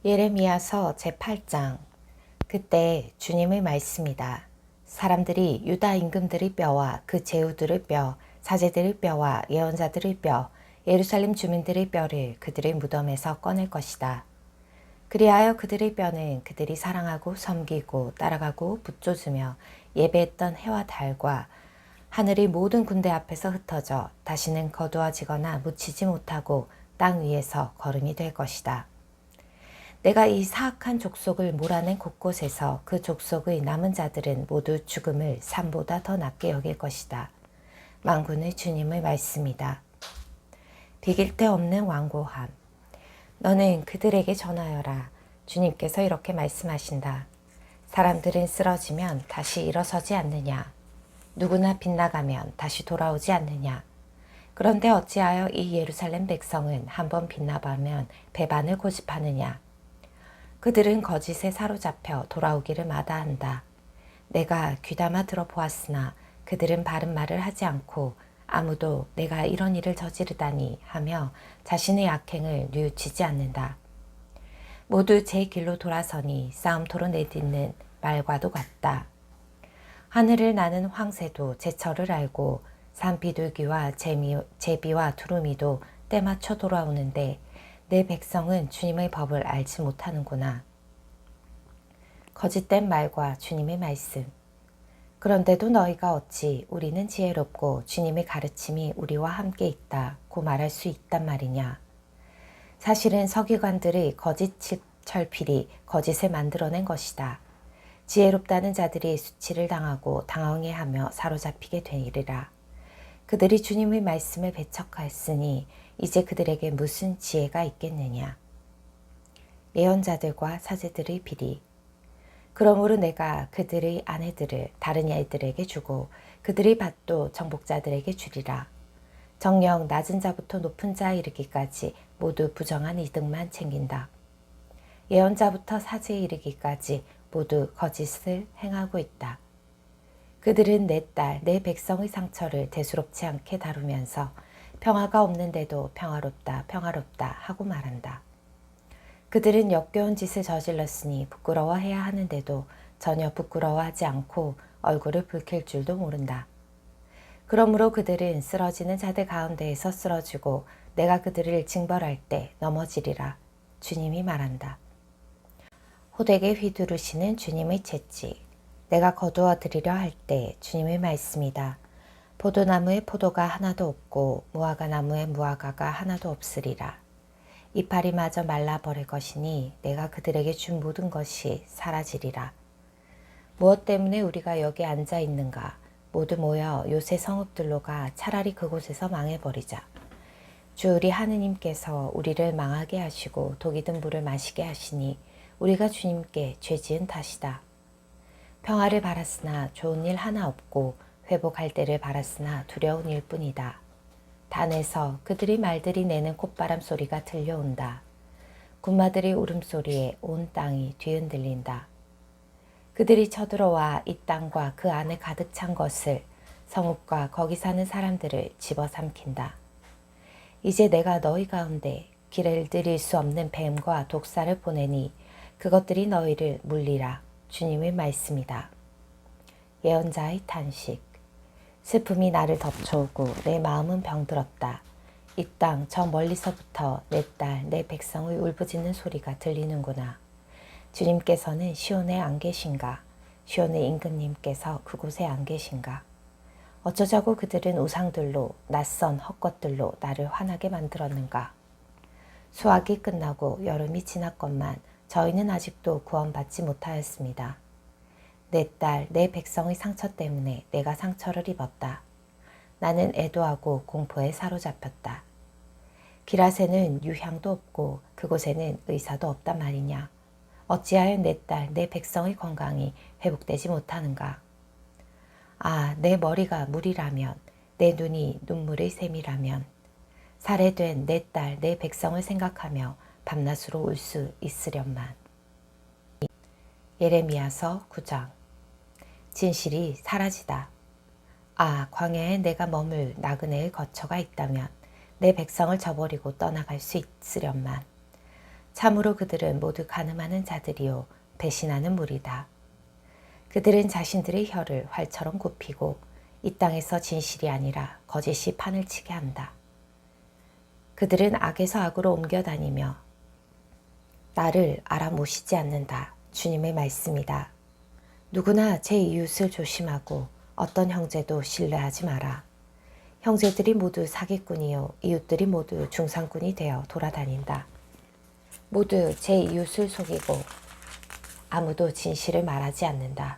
예레미야서 제8장. 그때 주님의 말씀이다. 사람들이 유다 임금들의 뼈와 그 제후들의 뼈, 사제들의 뼈와 예언자들의 뼈, 예루살렘 주민들의 뼈를 그들의 무덤에서 꺼낼 것이다. 그리하여 그들의 뼈는 그들이 사랑하고 섬기고 따라가고 붙쫓으며 예배했던 해와 달과 하늘의 모든 군대 앞에서 흩어져 다시는 거두어지거나 묻히지 못하고 땅 위에서 거름이 될 것이다. 내가 이 사악한 족속을 몰아낸 곳곳에서 그 족속의 남은 자들은 모두 죽음을 삶보다 더 낫게 여길 것이다. 만군의 주님의 말씀이다. 비길 데 없는 완고함. 너는 그들에게 전하여라. 주님께서 이렇게 말씀하신다. 사람들은 쓰러지면 다시 일어서지 않느냐. 누구나 빗나가면 다시 돌아오지 않느냐. 그런데 어찌하여 이 예루살렘 백성은 한번 빗나가면 배반을 고집하느냐. 그들은 거짓에 사로잡혀 돌아오기를 마다한다. 내가 귀담아 들어보았으나 그들은 바른 말을 하지 않고 아무도 내가 이런 일을 저지르다니 하며 자신의 악행을 뉘우치지 않는다. 모두 제 길로 돌아서니 싸움토로 내딛는 말과도 같다. 하늘을 나는 황새도 제철을 알고 산비둘기와 제비와 두루미도 때맞춰 돌아오는데 내 백성은 주님의 법을 알지 못하는구나. 거짓된 말과 주님의 말씀. 그런데도 너희가 어찌 우리는 지혜롭고 주님의 가르침이 우리와 함께 있다고 말할 수 있단 말이냐. 사실은 서기관들의 거짓 철필이 거짓을 만들어낸 것이다. 지혜롭다는 자들이 수치를 당하고 당황해하며 사로잡히게 되리라. 그들이 주님의 말씀을 배척하였으니 이제 그들에게 무슨 지혜가 있겠느냐. 예언자들과 사제들의 비리. 그러므로 내가 그들의 아내들을 다른 이들에게 주고 그들의 밭도 정복자들에게 주리라. 정녕 낮은 자부터 높은 자에 이르기까지 모두 부정한 이득만 챙긴다. 예언자부터 사제에 이르기까지 모두 거짓을 행하고 있다. 그들은 내 딸, 내 백성의 상처를 대수롭지 않게 다루면서 평화가 없는데도 평화롭다, 평화롭다 하고 말한다. 그들은 역겨운 짓을 저질렀으니 부끄러워해야 하는데도 전혀 부끄러워하지 않고 얼굴을 붉힐 줄도 모른다. 그러므로 그들은 쓰러지는 자들 가운데에서 쓰러지고 내가 그들을 징벌할 때 넘어지리라. 주님이 말한다. 호되게 휘두르시는 주님의 채찍. 내가 거두어 드리려 할 때 주님의 말씀이다. 포도나무에 포도가 하나도 없고 무화과 나무에 무화과가 하나도 없으리라. 이파리 마저 말라버릴 것이니 내가 그들에게 준 모든 것이 사라지리라. 무엇 때문에 우리가 여기 앉아 있는가? 모두 모여 요새 성읍들로 가 차라리 그곳에서 망해버리자. 주 우리 하느님께서 우리를 망하게 하시고 독이 든 물을 마시게 하시니 우리가 주님께 죄지은 탓이다. 평화를 바랐으나 좋은 일 하나 없고 회복할 때를 바랐으나 두려운 일뿐이다. 단에서 그들의 말들이 내는 콧바람 소리가 들려온다. 군마들의 울음소리에 온 땅이 뒤흔들린다. 그들이 쳐들어와 이 땅과 그 안에 가득 찬 것을 성읍과 거기 사는 사람들을 집어삼킨다. 이제 내가 너희 가운데 길을 들일 수 없는 뱀과 독사를 보내니 그것들이 너희를 물리라. 주님의 말씀이다. 예언자의 탄식. 슬픔이 나를 덮쳐오고 내 마음은 병들었다. 이 땅 저 멀리서부터 내 딸, 내 백성의 울부짖는 소리가 들리는구나. 주님께서는 시온에 안 계신가? 시온의 임금님께서 그곳에 안 계신가? 어쩌자고 그들은 우상들로 낯선 헛것들로 나를 화나게 만들었는가? 수확이 끝나고 여름이 지났건만 저희는 아직도 구원받지 못하였습니다. 내 딸, 내 백성의 상처 때문에 내가 상처를 입었다. 나는 애도하고 공포에 사로잡혔다. 기라세는 유향도 없고 그곳에는 의사도 없단 말이냐. 어찌하여 내 딸, 내 백성의 건강이 회복되지 못하는가. 아, 내 머리가 물이라면, 내 눈이 눈물의 샘이라면, 살해된 내 딸, 내 백성을 생각하며 밤낮으로 울 수 있으련만. 예레미야서 9장. 진실이 사라지다. 아, 광야에 내가 머물 나그네의 거처가 있다면 내 백성을 저버리고 떠나갈 수 있으련만. 참으로 그들은 모두 가늠하는 자들이요 배신하는 무리다. 그들은 자신들의 혀를 활처럼 굽히고 이 땅에서 진실이 아니라 거짓이 판을 치게 한다. 그들은 악에서 악으로 옮겨다니며 나를 알아모시지 않는다. 주님의 말씀이다. 누구나 제 이웃을 조심하고 어떤 형제도 신뢰하지 마라. 형제들이 모두 사기꾼이요 이웃들이 모두 중상꾼이 되어 돌아다닌다. 모두 제 이웃을 속이고 아무도 진실을 말하지 않는다.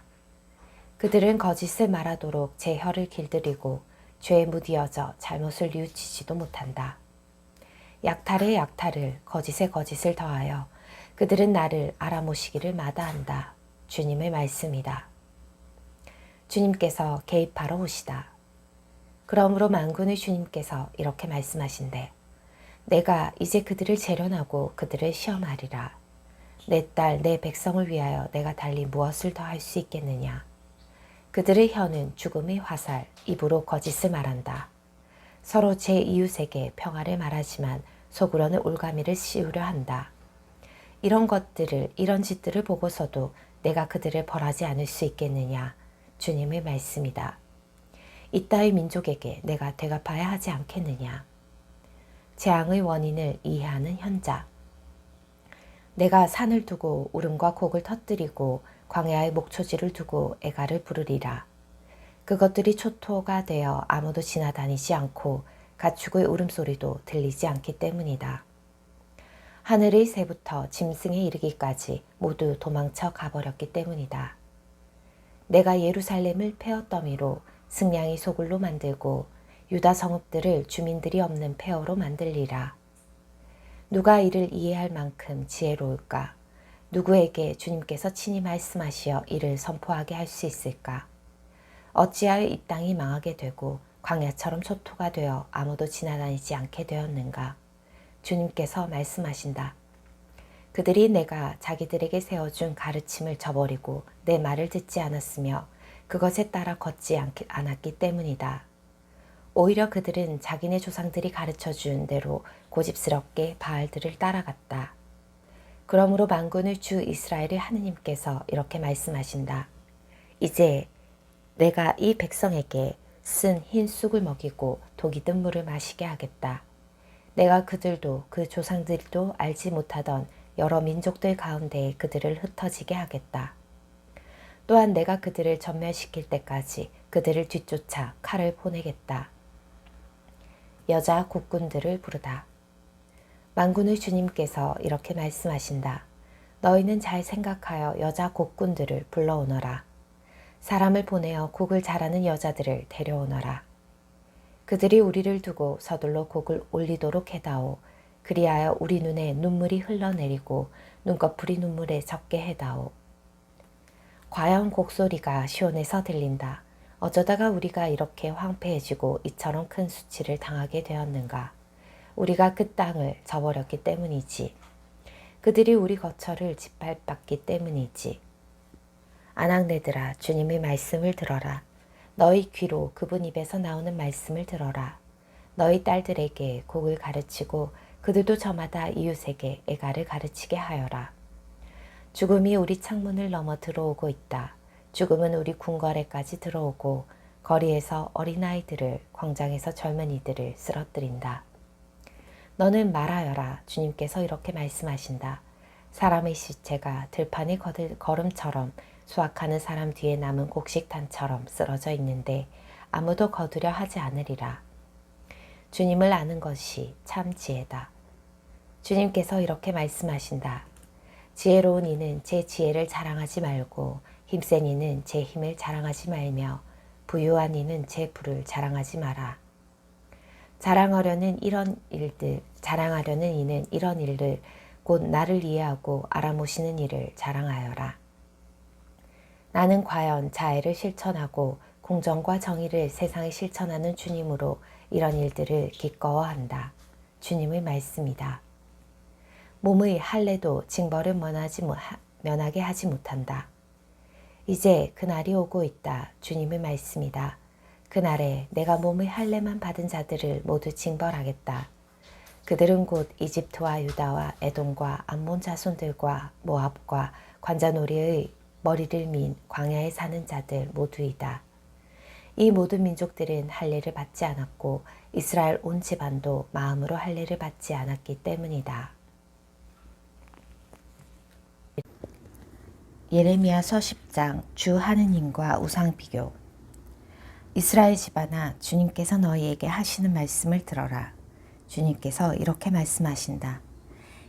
그들은 거짓을 말하도록 제 혀를 길들이고 죄에 무디어져 잘못을 뉘우치지도 못한다. 약탈에 약탈을 거짓에 거짓을 더하여 그들은 나를 알아모시기를 마다한다. 주님의 말씀이다. 주님께서 개입하러 오시다. 그러므로 만군의 주님께서 이렇게 말씀하신대. 내가 이제 그들을 재련하고 그들을 시험하리라. 내 딸, 내 백성을 위하여 내가 달리 무엇을 더 할 수 있겠느냐. 그들의 혀는 죽음의 화살, 입으로 거짓을 말한다. 서로 제 이웃에게 평화를 말하지만 속으로는 올가미를 씌우려 한다. 이런 것들을, 이런 짓들을 보고서도 내가 그들을 벌하지 않을 수 있겠느냐. 주님의 말씀이다. 이따위 민족에게 내가 대갚아야 하지 않겠느냐. 재앙의 원인을 이해하는 현자. 내가 산을 두고 울음과 곡을 터뜨리고 광야의 목초지를 두고 애가를 부르리라. 그것들이 초토가 되어 아무도 지나다니지 않고 가축의 울음소리도 들리지 않기 때문이다. 하늘의 새부터 짐승에 이르기까지 모두 도망쳐 가버렸기 때문이다. 내가 예루살렘을 폐허더미로 승냥이 소굴로 만들고 유다 성읍들을 주민들이 없는 폐허로 만들리라. 누가 이를 이해할 만큼 지혜로울까? 누구에게 주님께서 친히 말씀하시어 이를 선포하게 할 수 있을까? 어찌하여 이 땅이 망하게 되고 광야처럼 초토가 되어 아무도 지나다니지 않게 되었는가? 주님께서 말씀하신다. 그들이 내가 자기들에게 세워준 가르침을 저버리고 내 말을 듣지 않았으며 그것에 따라 걷지 않았기 때문이다. 오히려 그들은 자기네 조상들이 가르쳐준 대로 고집스럽게 바알들을 따라갔다. 그러므로 만군의 주 이스라엘의 하느님께서 이렇게 말씀하신다. 이제 내가 이 백성에게 쓴 흰 쑥을 먹이고 독이 든 물을 마시게 하겠다. 내가 그들도 그 조상들도 알지 못하던 여러 민족들 가운데에 그들을 흩어지게 하겠다. 또한 내가 그들을 전멸시킬 때까지 그들을 뒤쫓아 칼을 보내겠다. 여자 곡군들을 부르다. 만군의 주님께서 이렇게 말씀하신다. 너희는 잘 생각하여 여자 곡군들을 불러오너라. 사람을 보내어 곡을 잘하는 여자들을 데려오너라. 그들이 우리를 두고 서둘러 곡을 올리도록 해다오. 그리하여 우리 눈에 눈물이 흘러내리고 눈꺼풀이 눈물에 젖게 해다오. 과연 곡소리가 시온에서 들린다. 어쩌다가 우리가 이렇게 황폐해지고 이처럼 큰 수치를 당하게 되었는가. 우리가 그 땅을 저버렸기 때문이지. 그들이 우리 거처를 짓밟았기 때문이지. 아낙네들아, 주님의 말씀을 들어라. 너희 귀로 그분 입에서 나오는 말씀을 들어라. 너희 딸들에게 곡을 가르치고 그들도 저마다 이웃에게 애가를 가르치게 하여라. 죽음이 우리 창문을 넘어 들어오고 있다. 죽음은 우리 궁궐에까지 들어오고 거리에서 어린아이들을 광장에서 젊은이들을 쓰러뜨린다. 너는 말하여라. 주님께서 이렇게 말씀하신다. 사람의 시체가 들판의 걸음처럼 수확하는 사람 뒤에 남은 곡식단처럼 쓰러져 있는데 아무도 거두려 하지 않으리라. 주님을 아는 것이 참 지혜다. 주님께서 이렇게 말씀하신다. 지혜로운 이는 제 지혜를 자랑하지 말고 힘센 이는 제 힘을 자랑하지 말며 부유한 이는 제 부를 자랑하지 마라. 자랑하려는 이는 이런 일들 곧 나를 이해하고 알아모시는 일을 자랑하여라. 나는 과연 자애를 실천하고 공정과 정의를 세상에 실천하는 주님으로 이런 일들을 기꺼워한다. 주님의 말씀이다. 몸의 할례도 징벌을 면하게 하지 못한다. 이제 그날이 오고 있다. 주님의 말씀이다. 그날에 내가 몸의 할례만 받은 자들을 모두 징벌하겠다. 그들은 곧 이집트와 유다와 에돔과 암몬 자손들과 모압과 관자놀이의 머리를 민 광야에 사는 자들 모두이다. 이 모든 민족들은 할례를 받지 않았고 이스라엘 온 집안도 마음으로 할례를 받지 않았기 때문이다. 예레미야서 10장 주 하느님과 우상 비교. 이스라엘 집안아, 주님께서 너희에게 하시는 말씀을 들어라. 주님께서 이렇게 말씀하신다.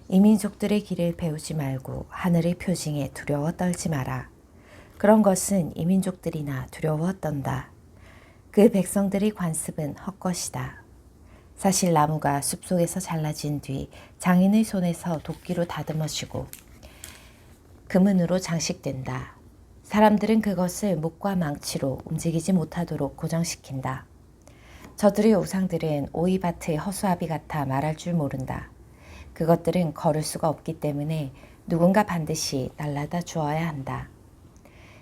이 민족들의 길을 배우지 말고 하늘의 표징에 두려워 떨지 마라. 그런 것은 이 민족들이나 두려워 떤다. 그 백성들의 관습은 헛것이다. 사실 나무가 숲속에서 잘라진 뒤 장인의 손에서 도끼로 다듬어지고 금은으로 장식된다. 사람들은 그것을 목과 망치로 움직이지 못하도록 고정시킨다. 저들의 우상들은 오이밭의 허수아비 같아 말할 줄 모른다. 그것들은 걸을 수가 없기 때문에 누군가 반드시 날라다 주어야 한다.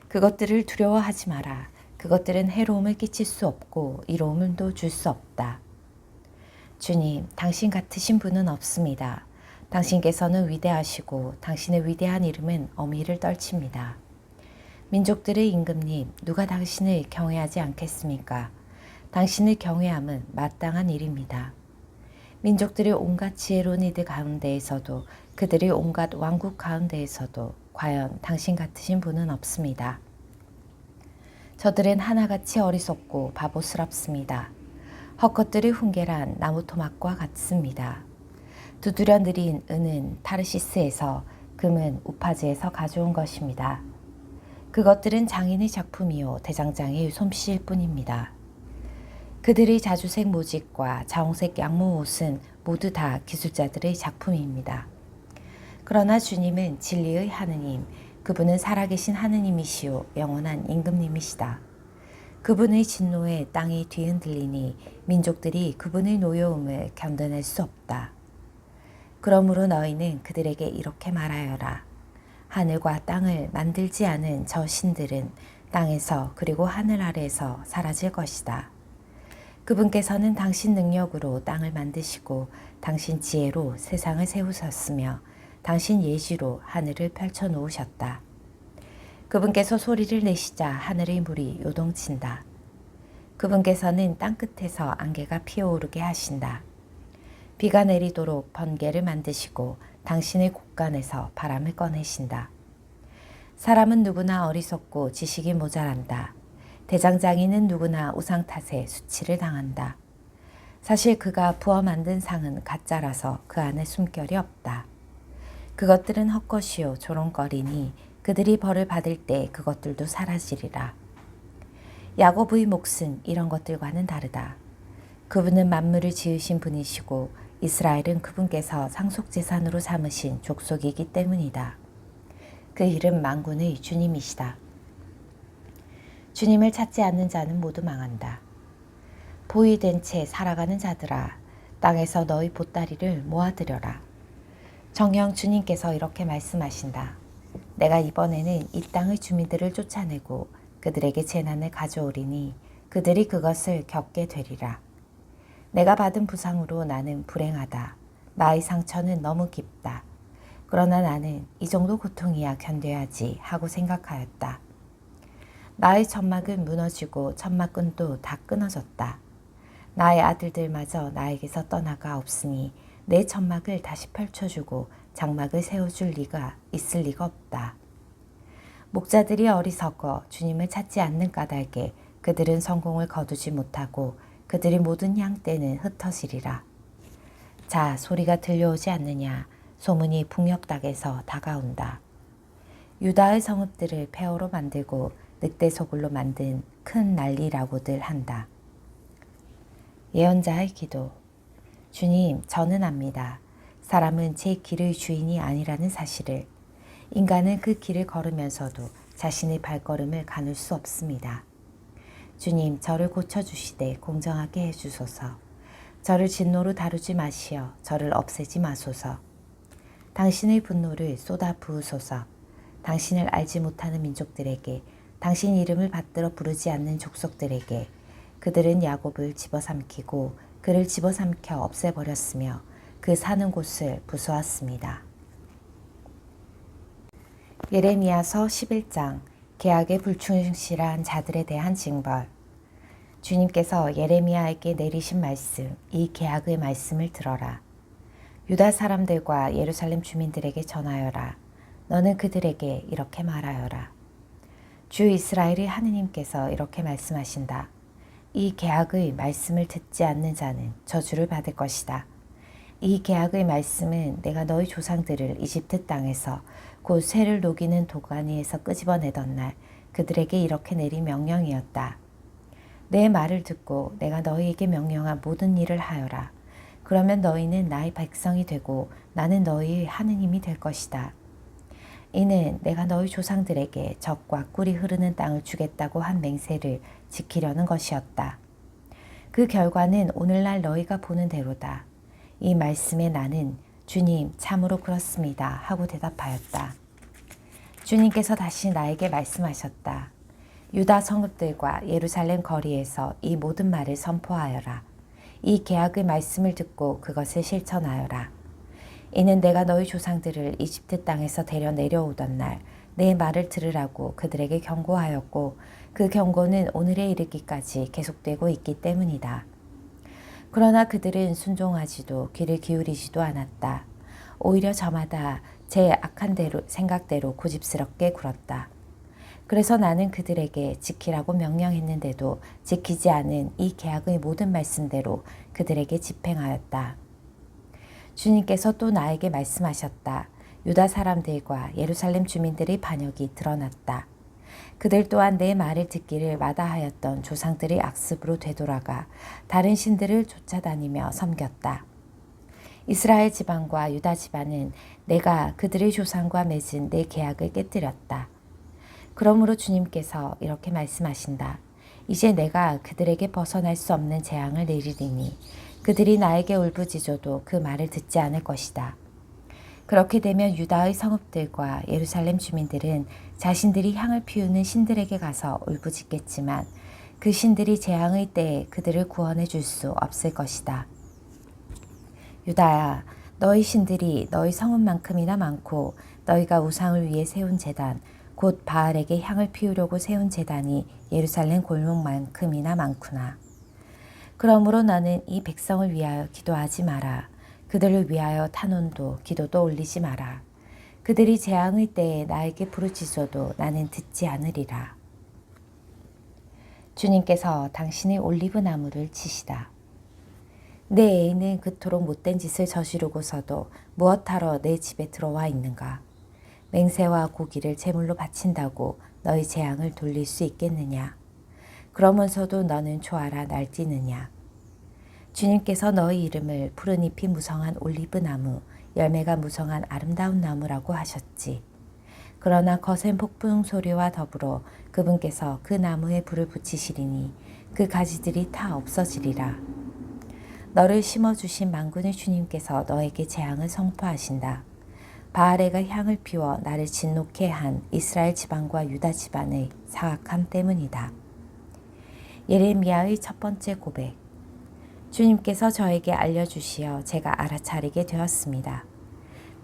그것들을 두려워하지 마라. 그것들은 해로움을 끼칠 수 없고 이로움도 줄 수 없다. 주님, 당신 같으신 분은 없습니다. 당신께서는 위대하시고 당신의 위대한 이름은 어미를 떨칩니다. 민족들의 임금님, 누가 당신을 경외하지 않겠습니까? 당신을 경외함은 마땅한 일입니다. 민족들의 온갖 지혜로운 이들 가운데에서도 그들의 온갖 왕국 가운데에서도 과연 당신 같으신 분은 없습니다. 저들은 하나같이 어리석고 바보스럽습니다. 헛것들의 훈계란 나무 토막과 같습니다. 두드려 느린 은은 타르시스에서, 금은 우파즈에서 가져온 것입니다. 그것들은 장인의 작품이요 대장장의 솜씨일 뿐입니다. 그들의 자주색 모직과 자홍색 양모 옷은 모두 다 기술자들의 작품입니다. 그러나 주님은 진리의 하느님, 그분은 살아계신 하느님이시오 영원한 임금님이시다. 그분의 진노에 땅이 뒤흔들리니 민족들이 그분의 노여움을 견뎌낼 수 없다. 그러므로 너희는 그들에게 이렇게 말하여라. 하늘과 땅을 만들지 않은 저 신들은 땅에서 그리고 하늘 아래에서 사라질 것이다. 그분께서는 당신 능력으로 땅을 만드시고 당신 지혜로 세상을 세우셨으며 당신 예시로 하늘을 펼쳐 놓으셨다. 그분께서 소리를 내시자 하늘의 물이 요동친다. 그분께서는 땅끝에서 안개가 피어오르게 하신다. 비가 내리도록 번개를 만드시고 당신의 곳간에서 바람을 꺼내신다. 사람은 누구나 어리석고 지식이 모자란다. 대장장이는 누구나 우상 탓에 수치를 당한다. 사실 그가 부어 만든 상은 가짜라서 그 안에 숨결이 없다. 그것들은 헛것이요 조롱거리니 그들이 벌을 받을 때 그것들도 사라지리라. 야곱의 몫은 이런 것들과는 다르다. 그분은 만물을 지으신 분이시고 이스라엘은 그분께서 상속재산으로 삼으신 족속이기 때문이다. 그 이름 만군의 주님이시다. 주님을 찾지 않는 자는 모두 망한다. 보이된 채 살아가는 자들아, 땅에서 너희 보따리를 모아들여라. 정녕 주님께서 이렇게 말씀하신다. 내가 이번에는 이 땅의 주민들을 쫓아내고 그들에게 재난을 가져오리니 그들이 그것을 겪게 되리라. 내가 받은 부상으로 나는 불행하다. 나의 상처는 너무 깊다. 그러나 나는 이 정도 고통이야 견뎌야지 하고 생각하였다. 나의 점막은 무너지고 점막끈도 다 끊어졌다. 나의 아들들마저 나에게서 떠나가 없으니 내 점막을 다시 펼쳐주고 장막을 세워줄 리가 있을 리가 없다. 목자들이 어리석어 주님을 찾지 않는 까닭에 그들은 성공을 거두지 못하고 그들의 모든 양떼는 흩어지리라. 자, 소리가 들려오지 않느냐? 소문이 북녘 땅에서 다가온다. 유다의 성읍들을 폐허로 만들고 늑대 소굴로 만든 큰 난리라고들 한다. 예언자의 기도. 주님, 저는 압니다. 사람은 제 길의 주인이 아니라는 사실을. 인간은 그 길을 걸으면서도 자신의 발걸음을 가눌 수 없습니다. 주님, 저를 고쳐주시되 공정하게 해주소서. 저를 진노로 다루지 마시어 저를 없애지 마소서. 당신의 분노를 쏟아 부으소서. 당신을 알지 못하는 민족들에게, 당신 이름을 받들어 부르지 않는 족속들에게, 그들은 야곱을 집어삼키고 그를 집어삼켜 없애버렸으며 그 사는 곳을 부수었습니다. 예레미야서 11장 계약에 불충실한 자들에 대한 징벌. 주님께서 예레미야에게 내리신 말씀, 이 계약의 말씀을 들어라. 유다 사람들과 예루살렘 주민들에게 전하여라. 너는 그들에게 이렇게 말하여라. 주 이스라엘의 하느님께서 이렇게 말씀하신다. 이 계약의 말씀을 듣지 않는 자는 저주를 받을 것이다. 이 계약의 말씀은 내가 너희 조상들을 이집트 땅에서 곧 쇠를 녹이는 도가니에서 끄집어내던 날 그들에게 이렇게 내린 명령이었다. 내 말을 듣고 내가 너희에게 명령한 모든 일을 하여라. 그러면 너희는 나의 백성이 되고 나는 너희의 하느님이 될 것이다. 이는 내가 너희 조상들에게 젖과 꿀이 흐르는 땅을 주겠다고 한 맹세를 지키려는 것이었다. 그 결과는 오늘날 너희가 보는 대로다. 이 말씀에 나는 주님 참으로 그렇습니다 하고 대답하였다. 주님께서 다시 나에게 말씀하셨다. 유다 성읍들과 예루살렘 거리에서 이 모든 말을 선포하여라. 이 계약의 말씀을 듣고 그것을 실천하여라. 이는 내가 너희 조상들을 이집트 땅에서 데려 내려오던 날 내 말을 들으라고 그들에게 경고하였고 그 경고는 오늘에 이르기까지 계속되고 있기 때문이다. 그러나 그들은 순종하지도 귀를 기울이지도 않았다. 오히려 저마다 제 악한 생각대로 고집스럽게 굴었다. 그래서 나는 그들에게 지키라고 명령했는데도 지키지 않은 이 계약의 모든 말씀대로 그들에게 집행하였다. 주님께서 또 나에게 말씀하셨다. 유다 사람들과 예루살렘 주민들의 반역이 드러났다. 그들 또한 내 말을 듣기를 마다하였던 조상들의 악습으로 되돌아가 다른 신들을 쫓아다니며 섬겼다. 이스라엘 지방과 유다 지방은 내가 그들의 조상과 맺은 내 계약을 깨뜨렸다. 그러므로 주님께서 이렇게 말씀하신다. 이제 내가 그들에게 벗어날 수 없는 재앙을 내리리니 그들이 나에게 울부짖어도 그 말을 듣지 않을 것이다. 그렇게 되면 유다의 성읍들과 예루살렘 주민들은 자신들이 향을 피우는 신들에게 가서 울부짖겠지만 그 신들이 재앙의 때에 그들을 구원해 줄 수 없을 것이다. 유다야, 너희 신들이 너희 성읍만큼이나 많고 너희가 우상을 위해 세운 제단, 곧 바알에게 향을 피우려고 세운 제단이 예루살렘 골목만큼이나 많구나. 그러므로 너는 이 백성을 위하여 기도하지 마라. 그들을 위하여 탄원도 기도도 올리지 마라. 그들이 재앙의 때에 나에게 부르짖어도 나는 듣지 않으리라. 주님께서 당신의 올리브 나무를 치시다. 내 애인은 그토록 못된 짓을 저지르고서도 무엇하러 내 집에 들어와 있는가? 맹세와 고기를 제물로 바친다고 너희 재앙을 돌릴 수 있겠느냐? 그러면서도 너는 좋아라 날뛰느냐? 주님께서 너희 이름을 푸른 잎이 무성한 올리브 나무, 열매가 무성한 아름다운 나무라고 하셨지. 그러나 거센 폭풍 소리와 더불어 그분께서 그 나무에 불을 붙이시리니 그 가지들이 다 없어지리라. 너를 심어주신 만군의 주님께서 너에게 재앙을 선포하신다. 바알에가 향을 피워 나를 진노케 한 이스라엘 지방과 유다 지방의 사악함 때문이다. 예레미야의 첫 번째 고백. 주님께서 저에게 알려주시어 제가 알아차리게 되었습니다.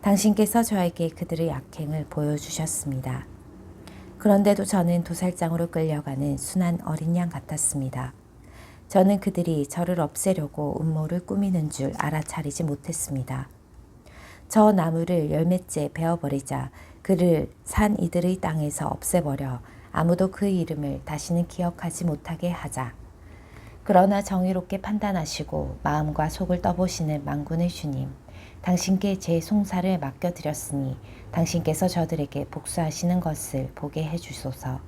당신께서 저에게 그들의 악행을 보여주셨습니다. 그런데도 저는 도살장으로 끌려가는 순한 어린 양 같았습니다. 저는 그들이 저를 없애려고 음모를 꾸미는 줄 알아차리지 못했습니다. 저 나무를 열매째 베어버리자 그를 산 이들의 땅에서 없애버려 아무도 그 이름을 다시는 기억하지 못하게 하자. 그러나 정의롭게 판단하시고 마음과 속을 떠보시는 만군의 주님, 당신께 제 송사를 맡겨드렸으니 당신께서 저들에게 복수하시는 것을 보게 해주소서.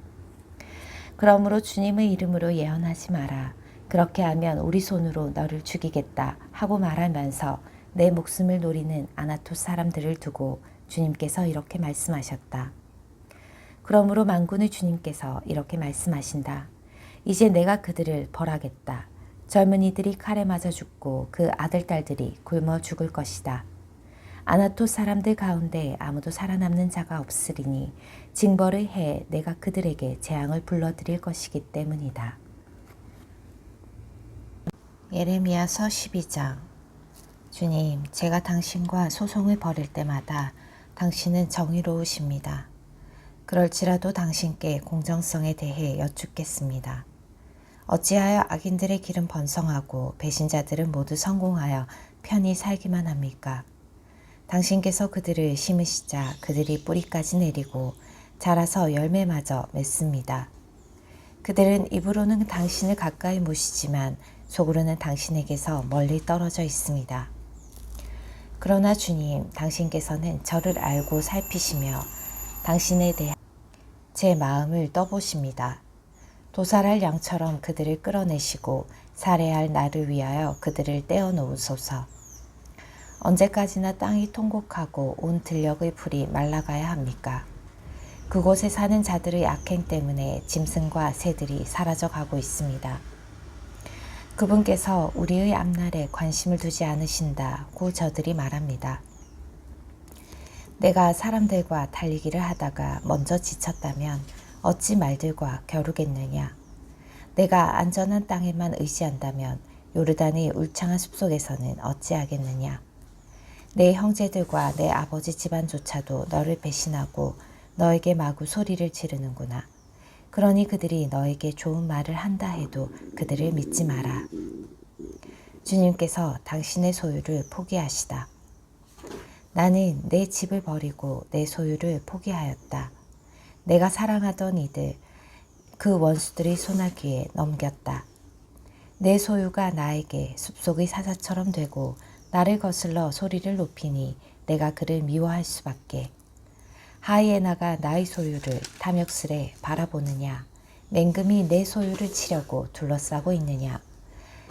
그러므로 주님의 이름으로 예언하지 마라. 그렇게 하면 우리 손으로 너를 죽이겠다 하고 말하면서 내 목숨을 노리는 아나토 사람들을 두고 주님께서 이렇게 말씀하셨다. 그러므로 만군의 주님께서 이렇게 말씀하신다. 이제 내가 그들을 벌하겠다. 젊은이들이 칼에 맞아 죽고 그 아들, 딸들이 굶어 죽을 것이다. 아나토 사람들 가운데 아무도 살아남는 자가 없으리니 징벌의 해에 내가 그들에게 재앙을 불러드릴 것이기 때문이다. 예레미야서 12장. 주님, 제가 당신과 소송을 벌일 때마다 당신은 정의로우십니다. 그럴지라도 당신께 공정성에 대해 여쭙겠습니다. 어찌하여 악인들의 길은 번성하고 배신자들은 모두 성공하여 편히 살기만 합니까? 당신께서 그들을 심으시자 그들이 뿌리까지 내리고 자라서 열매마저 맺습니다. 그들은 입으로는 당신을 가까이 모시지만 속으로는 당신에게서 멀리 떨어져 있습니다. 그러나 주님, 당신께서는 저를 알고 살피시며 당신에 대한 제 마음을 떠보십니다. 도살할 양처럼 그들을 끌어내시고 살해할 나를 위하여 그들을 떼어놓으소서. 언제까지나 땅이 통곡하고 온 들녘의 풀이 말라가야 합니까? 그곳에 사는 자들의 악행 때문에 짐승과 새들이 사라져가고 있습니다. 그분께서 우리의 앞날에 관심을 두지 않으신다고 저들이 말합니다. 내가 사람들과 달리기를 하다가 먼저 지쳤다면 어찌 말들과 겨루겠느냐. 내가 안전한 땅에만 의지한다면 요르단의 울창한 숲속에서는 어찌하겠느냐. 내 형제들과 내 아버지 집안조차도 너를 배신하고 너에게 마구 소리를 지르는구나. 그러니 그들이 너에게 좋은 말을 한다 해도 그들을 믿지 마라. 주님께서 당신의 소유를 포기하시다. 나는 내 집을 버리고 내 소유를 포기하였다. 내가 사랑하던 이들, 그 원수들의 손아귀에 넘겼다. 내 소유가 나에게 숲속의 사자처럼 되고 나를 거슬러 소리를 높이니 내가 그를 미워할 수밖에. 하이에나가 나의 소유를 탐욕스레 바라보느냐. 맹금이 내 소유를 치려고 둘러싸고 있느냐.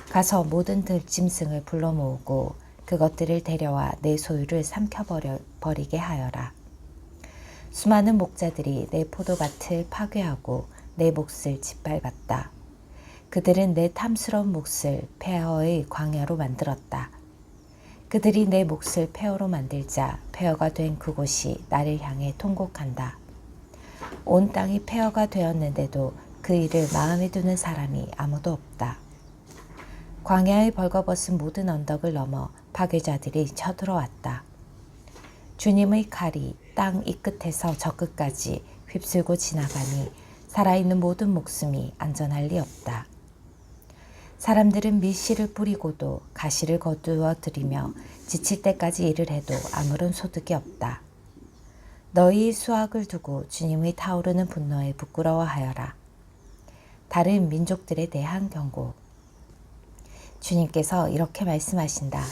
가서 모든 들짐승을 불러 모으고 그것들을 데려와 내 소유를 삼켜버리게 하여라. 수많은 목자들이 내 포도밭을 파괴하고 내 몫을 짓밟았다. 그들은 내 탐스러운 몫을 폐허의 광야로 만들었다. 그들이 내 몫을 폐허로 만들자 폐허가 된 그곳이 나를 향해 통곡한다. 온 땅이 폐허가 되었는데도 그 일을 마음에 두는 사람이 아무도 없다. 광야에 벌거벗은 모든 언덕을 넘어 파괴자들이 쳐들어왔다. 주님의 칼이 땅 이 끝에서 저 끝까지 휩쓸고 지나가니 살아있는 모든 목숨이 안전할 리 없다. 사람들은 밀씨를 뿌리고도 가시를 거두어 들이며 지칠 때까지 일을 해도 아무런 소득이 없다. 너희 수확을 두고 주님의 타오르는 분노에 부끄러워하여라. 다른 민족들에 대한 경고. 주님께서 이렇게 말씀하신다.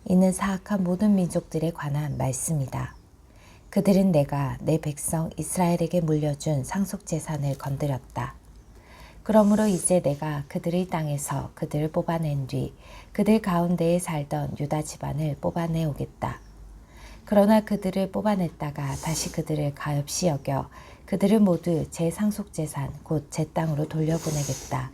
이는 사악한 모든 민족들에 관한 말씀이다. 그들은 내가 내 백성 이스라엘에게 물려준 상속재산을 건드렸다. 그러므로 이제 내가 그들의 땅에서 그들을 뽑아낸 뒤 그들 가운데에 살던 유다 집안을 뽑아내 오겠다. 그러나 그들을 뽑아냈다가 다시 그들을 가엾이 여겨 그들을 모두 제 상속재산 곧 제 땅으로 돌려보내겠다.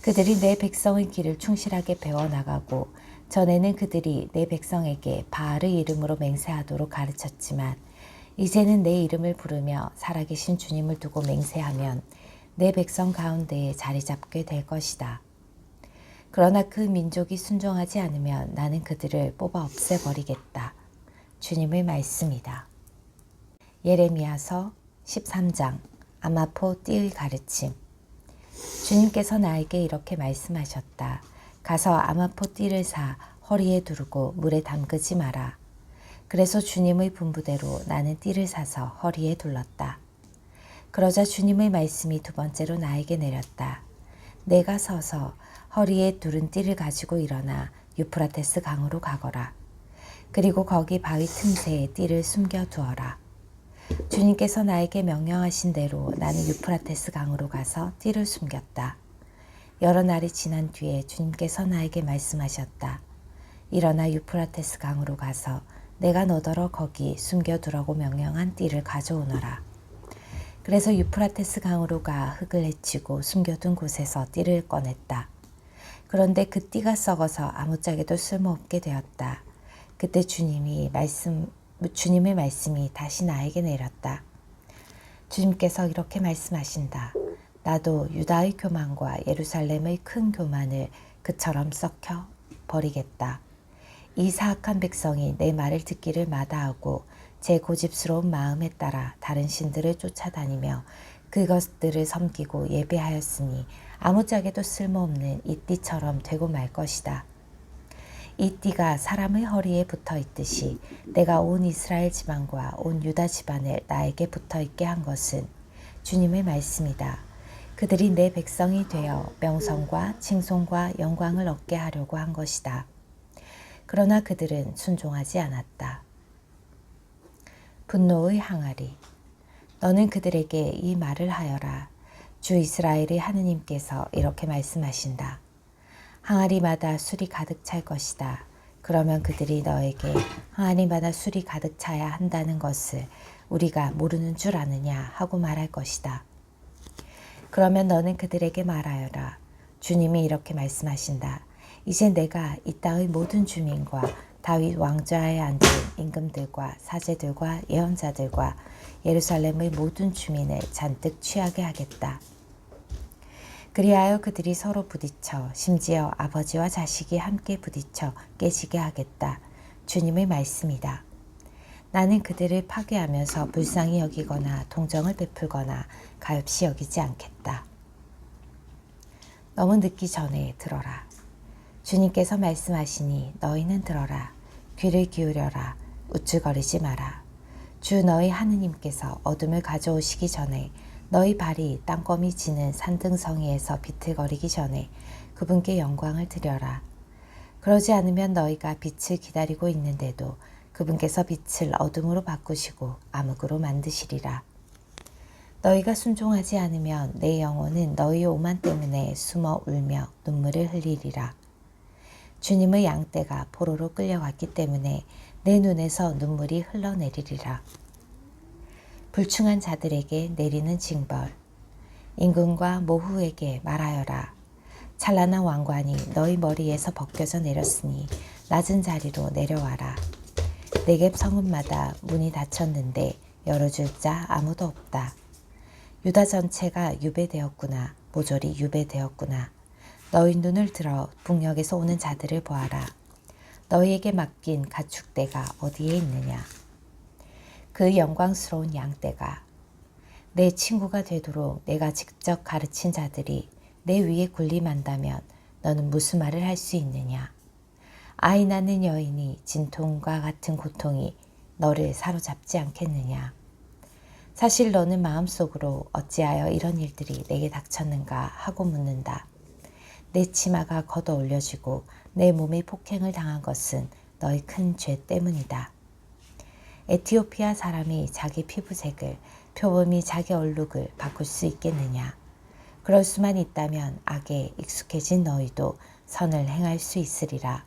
그들이 내 백성의 길을 충실하게 배워나가고 전에는 그들이 내 백성에게 바알의 이름으로 맹세하도록 가르쳤지만 이제는 내 이름을 부르며 살아계신 주님을 두고 맹세하면 내 백성 가운데에 자리 잡게 될 것이다. 그러나 그 민족이 순종하지 않으면 나는 그들을 뽑아 없애버리겠다. 주님의 말씀이다. 예레미야서 13장 아마포 띠의 가르침. 주님께서 나에게 이렇게 말씀하셨다. 가서 아마포 띠를 사 허리에 두르고 물에 담그지 마라. 그래서 주님의 분부대로 나는 띠를 사서 허리에 둘렀다. 그러자 주님의 말씀이 두 번째로 나에게 내렸다. 내가 서서 허리에 두른 띠를 가지고 일어나 유프라테스 강으로 가거라. 그리고 거기 바위 틈새에 띠를 숨겨두어라. 주님께서 나에게 명령하신 대로 나는 유프라테스 강으로 가서 띠를 숨겼다. 여러 날이 지난 뒤에 주님께서 나에게 말씀하셨다. 일어나 유프라테스 강으로 가서 내가 너더러 거기 숨겨두라고 명령한 띠를 가져오너라. 그래서 유프라테스 강으로 가 흙을 헤치고 숨겨둔 곳에서 띠를 꺼냈다. 그런데 그 띠가 썩어서 아무짝에도 쓸모없게 되었다. 그때 주님의 말씀이 다시 나에게 내렸다. 주님께서 이렇게 말씀하신다. 나도 유다의 교만과 예루살렘의 큰 교만을 그처럼 썩혀 버리겠다. 이 사악한 백성이 내 말을 듣기를 마다하고 제 고집스러운 마음에 따라 다른 신들을 쫓아다니며 그것들을 섬기고 예배하였으니 아무짝에도 쓸모없는 이 띠처럼 되고 말 것이다. 이 띠가 사람의 허리에 붙어 있듯이 내가 온 이스라엘 지방과 온 유다 집안을 나에게 붙어 있게 한 것은 주님의 말씀이다. 그들이 내 백성이 되어 명성과 칭송과 영광을 얻게 하려고 한 것이다. 그러나 그들은 순종하지 않았다. 분노의 항아리. 너는 그들에게 이 말을 하여라. 주 이스라엘의 하느님께서 이렇게 말씀하신다. 항아리마다 술이 가득 찰 것이다. 그러면 그들이 너에게 항아리마다 술이 가득 차야 한다는 것을 우리가 모르는 줄 아느냐 하고 말할 것이다. 그러면 너는 그들에게 말하여라. 주님이 이렇게 말씀하신다. 이제 내가 이 땅의 모든 주민과 다윗 왕좌에 앉은 임금들과 사제들과 예언자들과 예루살렘의 모든 주민을 잔뜩 취하게 하겠다. 그리하여 그들이 서로 부딪혀 심지어 아버지와 자식이 함께 부딪혀 깨지게 하겠다. 주님의 말씀이다. 나는 그들을 파괴하면서 불쌍히 여기거나 동정을 베풀거나 가엾이 여기지 않겠다. 너무 늦기 전에 들어라. 주님께서 말씀하시니 너희는 들어라. 귀를 기울여라. 우쭐거리지 마라. 주 너희 하느님께서 어둠을 가져오시기 전에 너희 발이 땅거미 지는 산등성이에서 비틀거리기 전에 그분께 영광을 드려라. 그러지 않으면 너희가 빛을 기다리고 있는데도 그분께서 빛을 어둠으로 바꾸시고 암흑으로 만드시리라. 너희가 순종하지 않으면 내 영혼은 너희 오만 때문에 숨어 울며 눈물을 흘리리라. 주님의 양떼가 포로로 끌려갔기 때문에 내 눈에서 눈물이 흘러내리리라. 불충한 자들에게 내리는 징벌. 임금과 모후에게 말하여라. 찬란한 왕관이 너희 머리에서 벗겨져 내렸으니 낮은 자리로 내려와라. 네겝 성읍마다 문이 닫혔는데 열어줄 자 아무도 없다. 유다 전체가 유배되었구나. 모조리 유배되었구나. 너희 눈을 들어 북녘에서 오는 자들을 보아라. 너희에게 맡긴 가축대가 어디에 있느냐. 그 영광스러운 양떼가 내 친구가 되도록 내가 직접 가르친 자들이 내 위에 군림한다면 너는 무슨 말을 할 수 있느냐. 아이 낳는 여인이 진통과 같은 고통이 너를 사로잡지 않겠느냐. 사실 너는 마음속으로 어찌하여 이런 일들이 내게 닥쳤는가 하고 묻는다. 내 치마가 걷어 올려지고 내 몸이 폭행을 당한 것은 너희 큰 죄 때문이다. 에티오피아 사람이 자기 피부색을, 표범이 자기 얼룩을 바꿀 수 있겠느냐. 그럴 수만 있다면 악에 익숙해진 너희도 선을 행할 수 있으리라.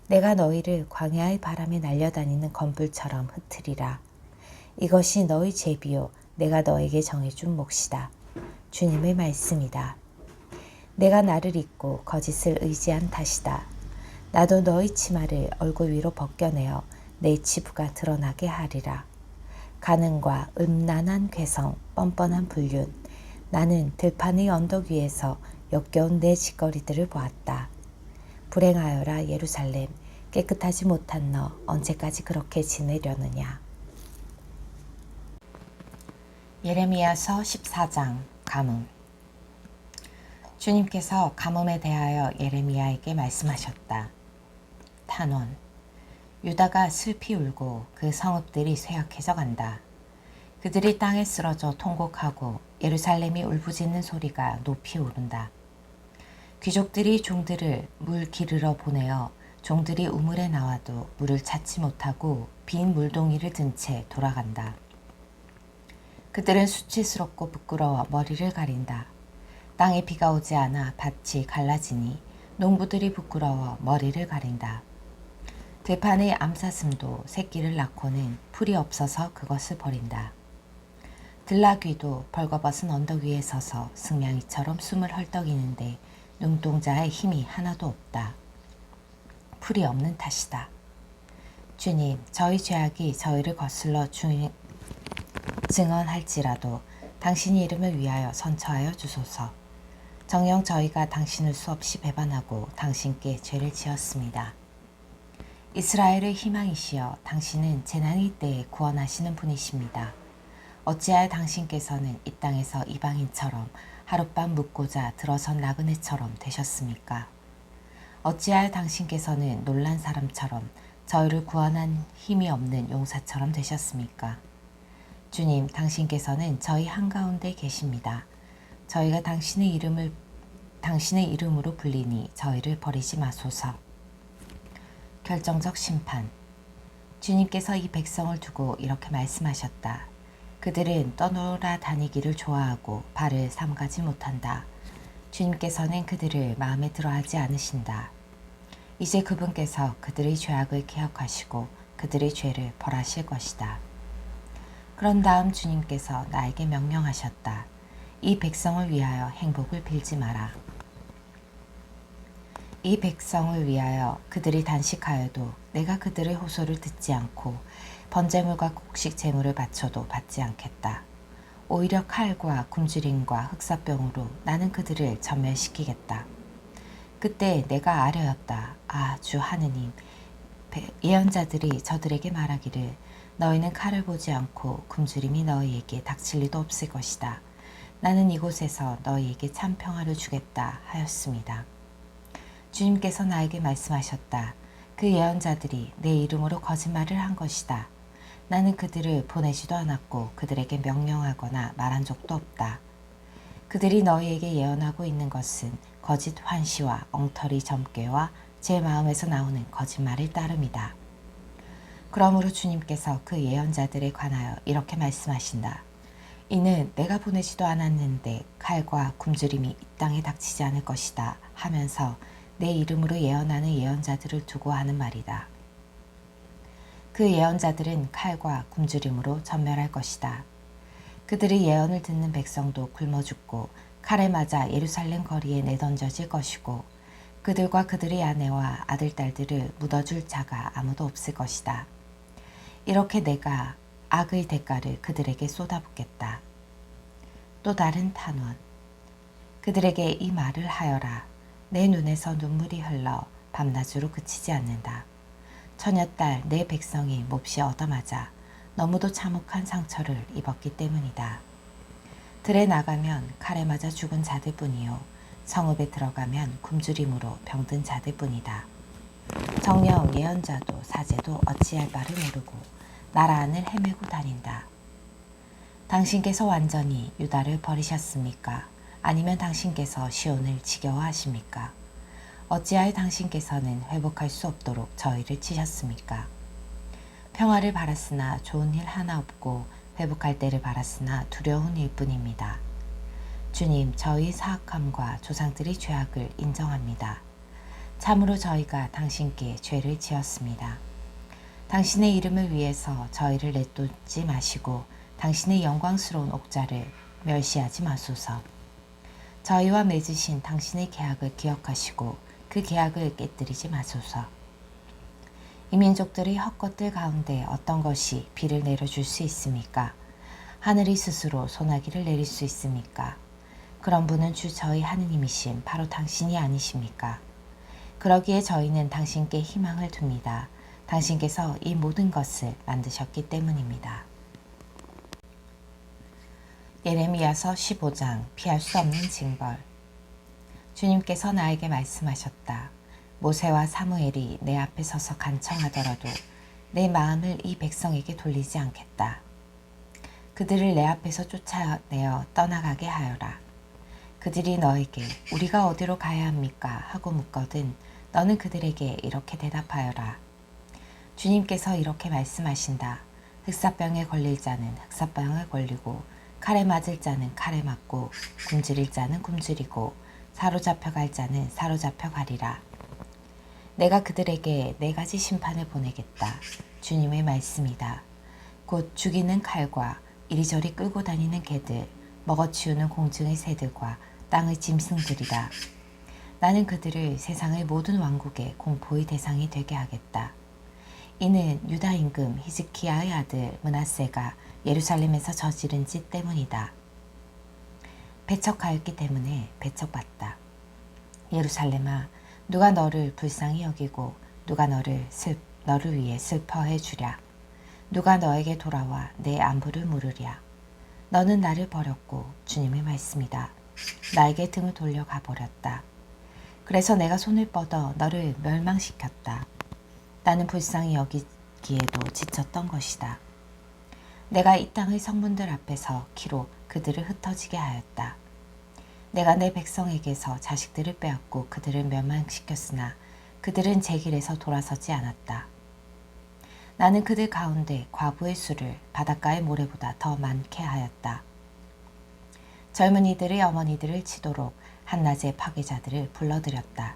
내가 너희를 광야의 바람에 날려다니는 건불처럼 흩으리라. 이것이 너희 제비요 내가 너에게 정해준 몫이다. 주님의 말씀이다. 내가 나를 잊고 거짓을 의지한 탓이다. 나도 너희 치마를 얼굴 위로 벗겨내어 내 치부가 드러나게 하리라. 가능과 음란한 괴성, 뻔뻔한 불륜. 나는 들판의 언덕 위에서 역겨운 내 짓거리들을 보았다. 불행하여라 예루살렘, 깨끗하지 못한 너 언제까지 그렇게 지내려느냐. 예레미야서 14장 가뭄. 주님께서 가뭄에 대하여 예레미야에게 말씀하셨다. 탄원. 유다가 슬피 울고 그 성읍들이 쇠약해져 간다. 그들이 땅에 쓰러져 통곡하고 예루살렘이 울부짖는 소리가 높이 오른다. 귀족들이 종들을 물 기르러 보내어 종들이 우물에 나와도 물을 찾지 못하고 빈 물동이를 든 채 돌아간다. 그들은 수치스럽고 부끄러워 머리를 가린다. 땅에 비가 오지 않아 밭이 갈라지니 농부들이 부끄러워 머리를 가린다. 들판의 암사슴도 새끼를 낳고는 풀이 없어서 그것을 버린다. 들나귀도 벌거벗은 언덕 위에 서서 승냥이처럼 숨을 헐떡이는데 눈동자에 힘이 하나도 없다. 풀이 없는 탓이다. 주님, 저희 죄악이 저희를 거슬러 증언할지라도 당신의 이름을 위하여 선처하여 주소서. 정녕 저희가 당신을 수없이 배반하고 당신께 죄를 지었습니다. 이스라엘의 희망이시여 당신은 재난의 때에 구원하시는 분이십니다. 어찌하여 당신께서는 이 땅에서 이방인처럼 하룻밤 묵고자 들어선 나그네처럼 되셨습니까? 어찌하여 당신께서는 놀란 사람처럼 저희를 구원한 힘이 없는 용사처럼 되셨습니까? 주님, 당신께서는 저희 한가운데 계십니다. 저희가 당신의 이름으로 불리니 저희를 버리지 마소서. 결정적 심판. 주님께서 이 백성을 두고 이렇게 말씀하셨다. 그들은 떠돌아다니기를 좋아하고 발을 삼가지 못한다. 주님께서는 그들을 마음에 들어하지 않으신다. 이제 그분께서 그들의 죄악을 기억하시고 그들의 죄를 벌하실 것이다. 그런 다음 주님께서 나에게 명령하셨다. 이 백성을 위하여 행복을 빌지 마라. 이 백성을 위하여 그들이 단식하여도 내가 그들의 호소를 듣지 않고 번제물과 곡식 제물을 바쳐도 받지 않겠다. 오히려 칼과 굶주림과 흑사병으로 나는 그들을 전멸시키겠다. 그때 내가 아뢰었다. 아, 주 하느님, 예언자들이 저들에게 말하기를 너희는 칼을 보지 않고 굶주림이 너희에게 닥칠 리도 없을 것이다. 나는 이곳에서 너희에게 참 평화를 주겠다 하였습니다. 주님께서 나에게 말씀하셨다. 그 예언자들이 내 이름으로 거짓말을 한 것이다. 나는 그들을 보내지도 않았고 그들에게 명령하거나 말한 적도 없다. 그들이 너희에게 예언하고 있는 것은 거짓 환시와 엉터리 점괘와 제 마음에서 나오는 거짓말을 따름이다. 그러므로 주님께서 그 예언자들에 관하여 이렇게 말씀하신다. 이는 내가 보내지도 않았는데 칼과 굶주림이 이 땅에 닥치지 않을 것이다 하면서 내 이름으로 예언하는 예언자들을 두고 하는 말이다. 그 예언자들은 칼과 굶주림으로 전멸할 것이다. 그들의 예언을 듣는 백성도 굶어 죽고 칼에 맞아 예루살렘 거리에 내던져질 것이고 그들과 그들의 아내와 아들, 딸들을 묻어줄 자가 아무도 없을 것이다. 이렇게 내가 악의 대가를 그들에게 쏟아붓겠다. 또 다른 탄원. 그들에게 이 말을 하여라. 내 눈에서 눈물이 흘러 밤낮으로 그치지 않는다. 처녀딸 내 백성이 몹시 얻어맞아 너무도 참혹한 상처를 입었기 때문이다. 들에 나가면 칼에 맞아 죽은 자들뿐이요 성읍에 들어가면 굶주림으로 병든 자들뿐이다. 정녕 예언자도 사제도 어찌할 바를 모르고 나라 안을 헤매고 다닌다. 당신께서 완전히 유다를 버리셨습니까? 아니면 당신께서 시온을 지겨워하십니까? 어찌하여 당신께서는 회복할 수 없도록 저희를 치셨습니까? 평화를 바랐으나 좋은 일 하나 없고 회복할 때를 바랐으나 두려운 일뿐입니다. 주님, 저희 사악함과 조상들의 죄악을 인정합니다. 참으로 저희가 당신께 죄를 지었습니다. 당신의 이름을 위해서 저희를 내쫓지 마시고 당신의 영광스러운 옥자를 멸시하지 마소서. 저희와 맺으신 당신의 계약을 기억하시고 그 계약을 깨뜨리지 마소서. 이 민족들의 헛것들 가운데 어떤 것이 비를 내려줄 수 있습니까? 하늘이 스스로 소나기를 내릴 수 있습니까? 그런 분은 주 저희 하느님이신 바로 당신이 아니십니까? 그러기에 저희는 당신께 희망을 둡니다. 당신께서 이 모든 것을 만드셨기 때문입니다. 예레미야서 15장 피할 수 없는 징벌. 주님께서 나에게 말씀하셨다. 모세와 사무엘이 내 앞에 서서 간청하더라도 내 마음을 이 백성에게 돌리지 않겠다. 그들을 내 앞에서 쫓아내어 떠나가게 하여라. 그들이 너에게 우리가 어디로 가야 합니까? 하고 묻거든 너는 그들에게 이렇게 대답하여라. 주님께서 이렇게 말씀하신다. 흑사병에 걸릴 자는 흑사병에 걸리고 칼에 맞을 자는 칼에 맞고 굶주릴 자는 굶주리고 사로잡혀 갈 자는 사로잡혀 가리라. 내가 그들에게 네 가지 심판을 보내겠다. 주님의 말씀이다. 곧 죽이는 칼과 이리저리 끌고 다니는 개들, 먹어치우는 공중의 새들과 땅의 짐승들이다. 나는 그들을 세상의 모든 왕국의 공포의 대상이 되게 하겠다. 이는 유다 임금 히즈키야의 아들 므낫세가 예루살렘에서 저지른 짓 때문이다. 배척하였기 때문에 배척받다. 예루살렘아, 누가 너를 불쌍히 여기고 누가 너를 너를 위해 슬퍼해 주랴. 누가 너에게 돌아와 내 안부를 물으랴. 너는 나를 버렸고 주님의 말씀이다. 나에게 등을 돌려 가버렸다. 그래서 내가 손을 뻗어 너를 멸망시켰다. 나는 불쌍히 여기기에도 지쳤던 것이다. 내가 이 땅의 성문들 앞에서 키로 그들을 흩어지게 하였다. 내가 내 백성에게서 자식들을 빼앗고 그들을 멸망시켰으나 그들은 제 길에서 돌아서지 않았다. 나는 그들 가운데 과부의 수를 바닷가의 모래보다 더 많게 하였다. 젊은이들의 어머니들을 치도록 한낮에 파괴자들을 불러들였다.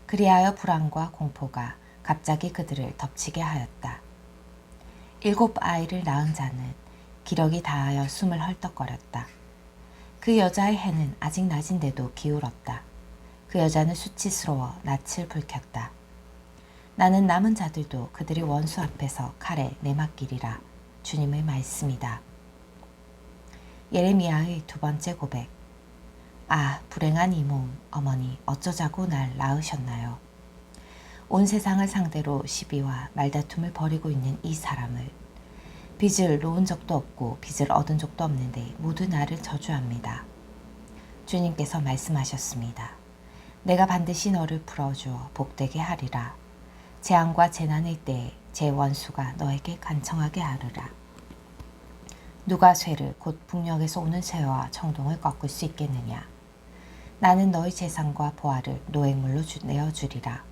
그리하여 불안과 공포가 갑자기 그들을 덮치게 하였다. 7 아이를 낳은 자는 기력이 다하여 숨을 헐떡거렸다. 그 여자의 해는 아직 낮인데도 기울었다. 그 여자는 수치스러워 낯을 붉혔다. 나는 남은 자들도 그들의 원수 앞에서 칼에 내맡기리라. 주님의 말씀이다. 예레미야의 2번째 고백. 아, 불행한 이 몸, 어머니 어쩌자고 날 낳으셨나요? 온 세상을 상대로 시비와 말다툼을 벌이고 있는 이 사람을 빚을 놓은 적도 없고 빚을 얻은 적도 없는데 모두 나를 저주합니다. 주님께서 말씀하셨습니다. 내가 반드시 너를 풀어주어 복되게 하리라. 재앙과 재난의 때에 제 원수가 너에게 간청하게 하리라. 누가 쇠를 곧 북녘에서 오는 쇠와 청동을 꺾을 수 있겠느냐. 나는 너의 재산과 보화를 노획물로 내어주리라.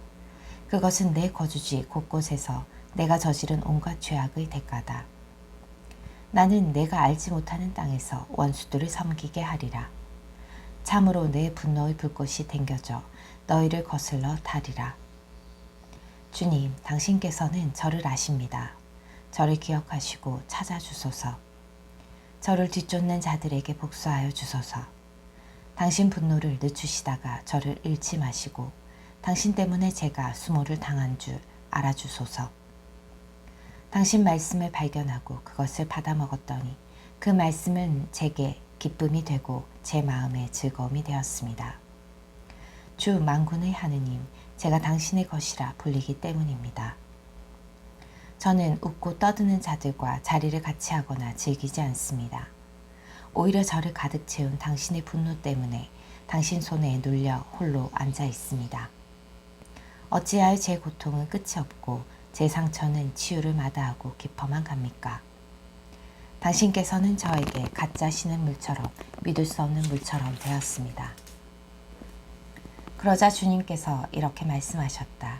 그것은 내 거주지 곳곳에서 내가 저지른 온갖 죄악의 대가다. 나는 내가 알지 못하는 땅에서 원수들을 섬기게 하리라. 참으로 내 분노의 불꽃이 댕겨져 너희를 거슬러 타리라. 주님, 당신께서는 저를 아십니다. 저를 기억하시고 찾아주소서. 저를 뒤쫓는 자들에게 복수하여 주소서. 당신 분노를 늦추시다가 저를 잃지 마시고 당신 때문에 제가 수모를 당한 줄 알아주소서. 당신 말씀을 발견하고 그것을 받아먹었더니 그 말씀은 제게 기쁨이 되고 제 마음의 즐거움이 되었습니다. 주 만군의 하느님, 제가 당신의 것이라 불리기 때문입니다. 저는 웃고 떠드는 자들과 자리를 같이 하거나 즐기지 않습니다. 오히려 저를 가득 채운 당신의 분노 때문에 당신 손에 눌려 홀로 앉아 있습니다. 어찌하여 제 고통은 끝이 없고 제 상처는 치유를 마다하고 깊어만 갑니까? 당신께서는 저에게 가짜시는 물처럼 믿을 수 없는 물처럼 되었습니다. 그러자 주님께서 이렇게 말씀하셨다.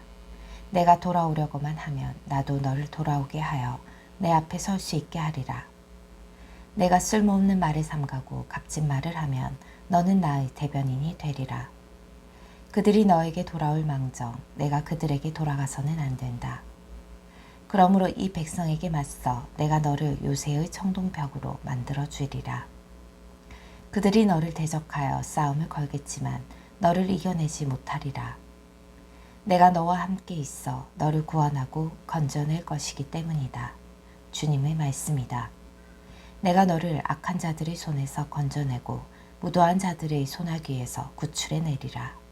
내가 돌아오려고만 하면 나도 너를 돌아오게 하여 내 앞에 설 수 있게 하리라. 내가 쓸모없는 말을 삼가고 값진 말을 하면 너는 나의 대변인이 되리라. 그들이 너에게 돌아올 망정 내가 그들에게 돌아가서는 안 된다. 그러므로 이 백성에게 맞서 내가 너를 요새의 청동벽으로 만들어 주리라. 그들이 너를 대적하여 싸움을 걸겠지만 너를 이겨내지 못하리라. 내가 너와 함께 있어 너를 구원하고 건져낼 것이기 때문이다. 주님의 말씀이다. 내가 너를 악한 자들의 손에서 건져내고 무도한 자들의 손아귀에서 구출해내리라.